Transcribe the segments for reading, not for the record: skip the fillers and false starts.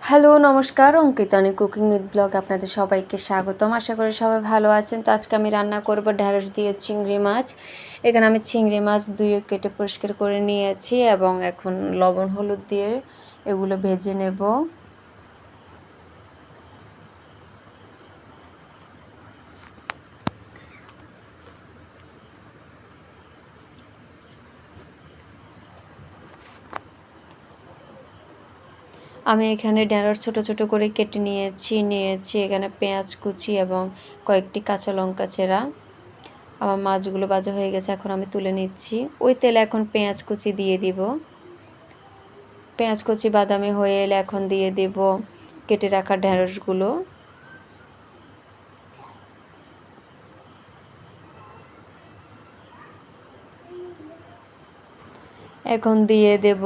Hello, নমস্কার। অঙ্কিতানি cooking with blog আপনাদের সবাইকে স্বাগতম। আশা করি সবাই ভালো আছেন। তো আজকে আমি রান্না করব ঢ্যাঁড়স দিয়ে চিংড়ি মাছ। এখানে আমি চিংড়ি মাছ ধুয়ে কেটে পরিষ্কার করে নিয়েছি এবং এখন লবণ হলুদ দিয়ে এগুলো ভেজে নেব। আমি এখানে ঢ্যাঁড়স ছোট ছোট করে কেটে নিয়েছি এখানে পেঁয়াজ কুচি এবং কয়েকটি কাঁচা লঙ্কা চেরা। আমার মাছগুলো ভাজা হয়ে গেছে, এখন আমি তুলে নিচ্ছি। ওই তেলে এখন পেঁয়াজ কুচি দিয়ে দিব। পেঁয়াজ কুচি বাদামি হয়ে এলে এখন দিয়ে দেব কেটে রাখা ঢ্যাঁড়সগুলো। এখন দিয়ে দেব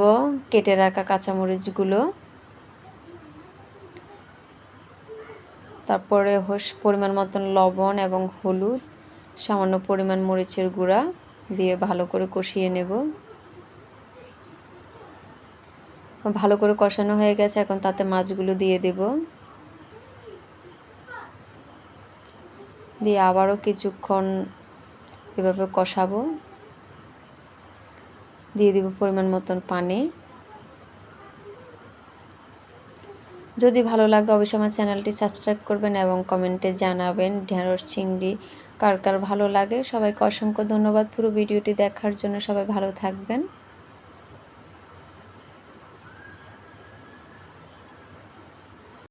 কেটে রাখা কাঁচামরিচগুলো। তারপরে পরিমাণ মতন লবণ এবং হলুদ, সামান্য পরিমাণ মরিচের গুঁড়া দিয়ে ভালো করে কষিয়ে নেব। ভালো করে কষানো হয়ে গেছে, এখন তাতে মাছগুলো দিয়ে দেব। দিয়ে আবারও কিছুক্ষণ এভাবে কষাবো। দিয়ে দিব পরিমাণ মতন পানি। যদি ভালো লাগে অবশ্যই আমার চ্যানেলটি সাবস্ক্রাইব করবেন এবং কমেন্টে জানাবেন ঢ্যাঁড়স চিংড়ি কার কার ভালো লাগে। সবাইকে অসংখ্য ধন্যবাদ পুরো ভিডিওটি দেখার জন্য। সবাই ভালো থাকবেন।